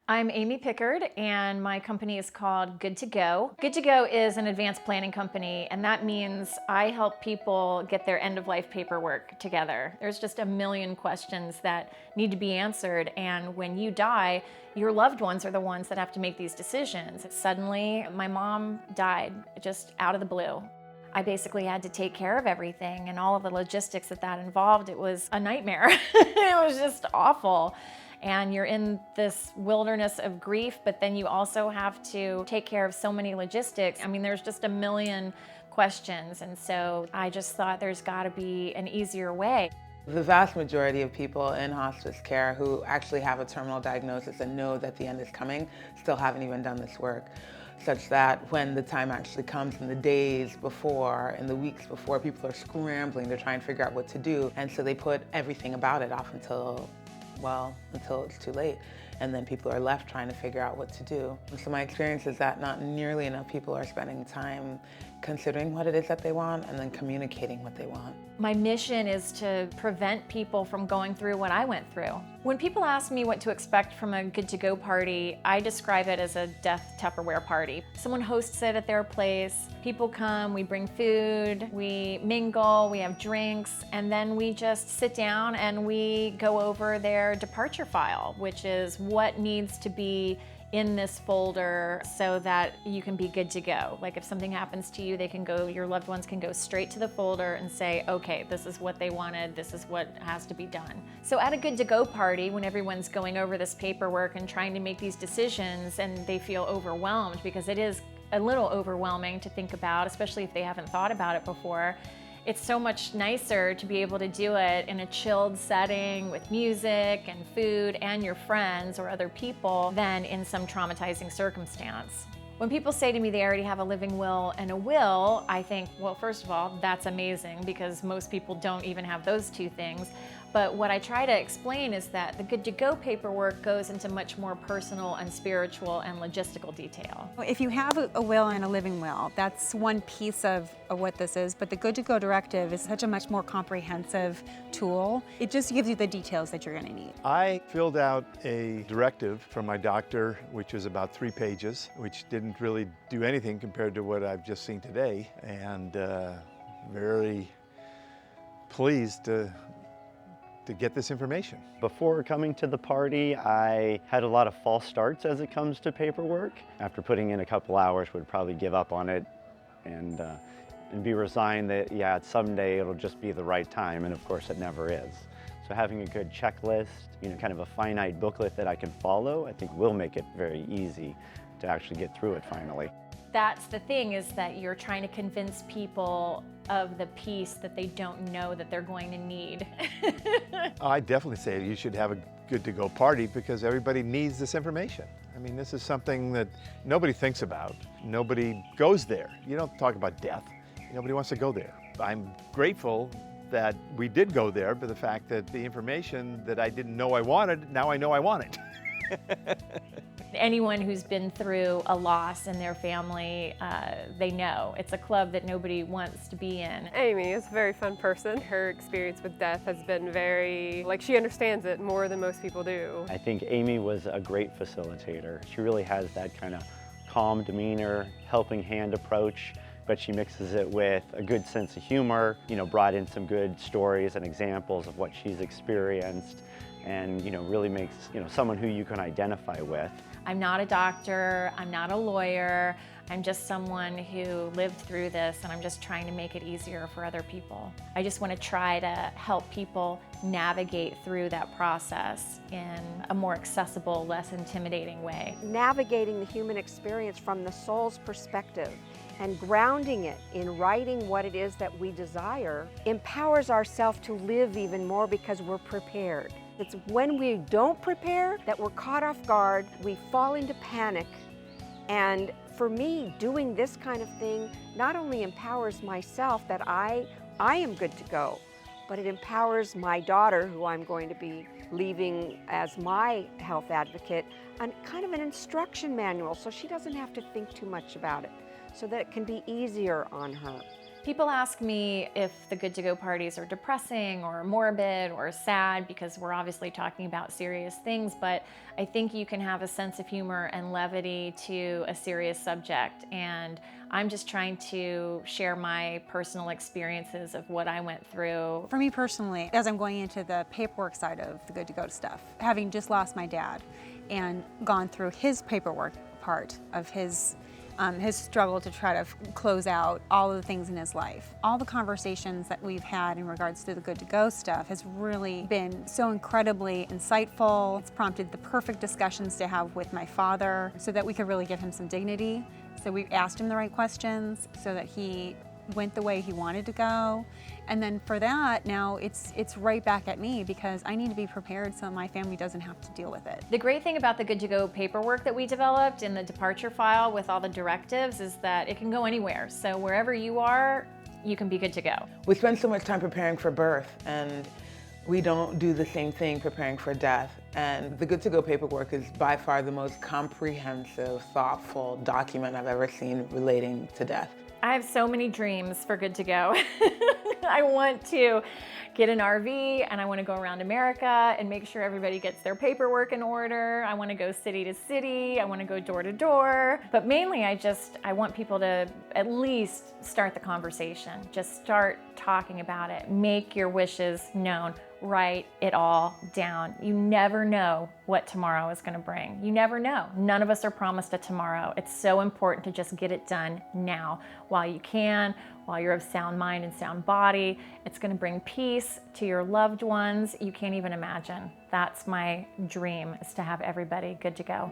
I'm Amy Pickard, and my company is called Good to Go. Good to Go is an advanced planning company, and that means I help people get their end-of-life paperwork together. There's just a million questions that need to be answered, and when you die, your loved ones are the ones that have to make these decisions. Suddenly, my mom died just out of the blue. I basically had to take care of everything and all of the logistics that involved. It was a nightmare. It was just awful. And you're in this wilderness of grief, but then you also have to take care of so many logistics. I mean, there's just a million questions. And so I just thought there's gotta be an easier way. The vast majority of people in hospice care who actually have a terminal diagnosis and know that the end is coming still haven't even done this work, such that when the time actually comes in the days before, in the weeks before, people are scrambling to try and figure out what to do. And so they put everything about it off until it's too late. And then people are left trying to figure out what to do. And so my experience is that not nearly enough people are spending time considering what it is that they want and then communicating what they want. My mission is to prevent people from going through what I went through. When people ask me what to expect from a Good to Go party, I describe it as a death Tupperware party. Someone hosts it at their place, people come, we bring food, we mingle, we have drinks, and then we just sit down and we go over their departure file, which is what needs to be in this folder so that you can be good to go. Like if something happens to you, your loved ones can go straight to the folder and say, okay, this is what they wanted, this is what has to be done. So at a Good to Go party, when everyone's going over this paperwork and trying to make these decisions and they feel overwhelmed, because it is a little overwhelming to think about, especially if they haven't thought about it before, it's so much nicer to be able to do it in a chilled setting with music and food and your friends or other people than in some traumatizing circumstance. When people say to me they already have a living will and a will, I think, well, first of all, that's amazing because most people don't even have those two things. But what I try to explain is that the Good to Go paperwork goes into much more personal and spiritual and logistical detail. If you have a will and a living will, that's one piece of what this is, but the Good to Go directive is such a much more comprehensive tool. It just gives you the details that you're going to need. I filled out a directive from my doctor, which was about 3 pages, which didn't really do anything compared to what I've just seen today, and very pleased to get this information. Before coming to the party, I had a lot of false starts as it comes to paperwork. After putting in a couple hours, would probably give up on it and be resigned that, yeah, someday it'll just be the right time, and of course it never is. So having a good checklist, kind of a finite booklet that I can follow, I think will make it very easy to actually get through it finally. That's the thing, is that you're trying to convince people of the piece that they don't know that they're going to need. I definitely say you should have a Good to Go party because everybody needs this information. I mean, this is something that nobody thinks about. Nobody goes there. You don't talk about death. Nobody wants to go there. I'm grateful that we did go there, but the fact that the information that I didn't know I wanted, now I know I want it. Anyone who's been through a loss in their family, they know. It's a club that nobody wants to be in. Amy is a very fun person. Her experience with death has been she understands it more than most people do. I think Amy was a great facilitator. She really has that kind of calm demeanor, helping hand approach, but she mixes it with a good sense of humor, brought in some good stories and examples of what she's experienced, and really makes someone who you can identify with. I'm not a doctor, I'm not a lawyer, I'm just someone who lived through this, and I'm just trying to make it easier for other people. I just want to try to help people navigate through that process in a more accessible, less intimidating way. Navigating the human experience from the soul's perspective and grounding it in writing what it is that we desire empowers ourselves to live even more because we're prepared. It's when we don't prepare that we're caught off guard, we fall into panic. And for me, doing this kind of thing not only empowers myself that I am good to go, but it empowers my daughter, who I'm going to be leaving as my health advocate, and kind of an instruction manual so she doesn't have to think too much about it, so that it can be easier on her. People ask me if the Good to Go parties are depressing or morbid or sad, because we're obviously talking about serious things, but I think you can have a sense of humor and levity to a serious subject. And I'm just trying to share my personal experiences of what I went through. For me personally, as I'm going into the paperwork side of the Good to Go stuff, having just lost my dad and gone through his paperwork part of his struggle to try to close out all of the things in his life. All the conversations that we've had in regards to the Good to Go stuff has really been so incredibly insightful. It's prompted the perfect discussions to have with my father so that we could really give him some dignity. So we asked him the right questions so that he went the way he wanted to go. And then for that, now it's right back at me because I need to be prepared so my family doesn't have to deal with it. The great thing about the Good to Go paperwork that we developed in the departure file with all the directives is that it can go anywhere. So wherever you are, you can be good to go. We spend so much time preparing for birth, and we don't do the same thing preparing for death. And the Good to Go paperwork is by far the most comprehensive, thoughtful document I've ever seen relating to death. I have so many dreams for Good to Go. I want to get an RV and I want to go around America and make sure everybody gets their paperwork in order. I want to go city to city. I want to go door to door. But mainly I want people to at least start the conversation. Just start talking about it. Make your wishes known. Write it all down. You never know what tomorrow is going to bring. You never know. None of us are promised a tomorrow. It's so important to just get it done now while you can, while you're of sound mind and sound body. It's going to bring peace to your loved ones. You can't even imagine. That's my dream, is to have everybody good to go.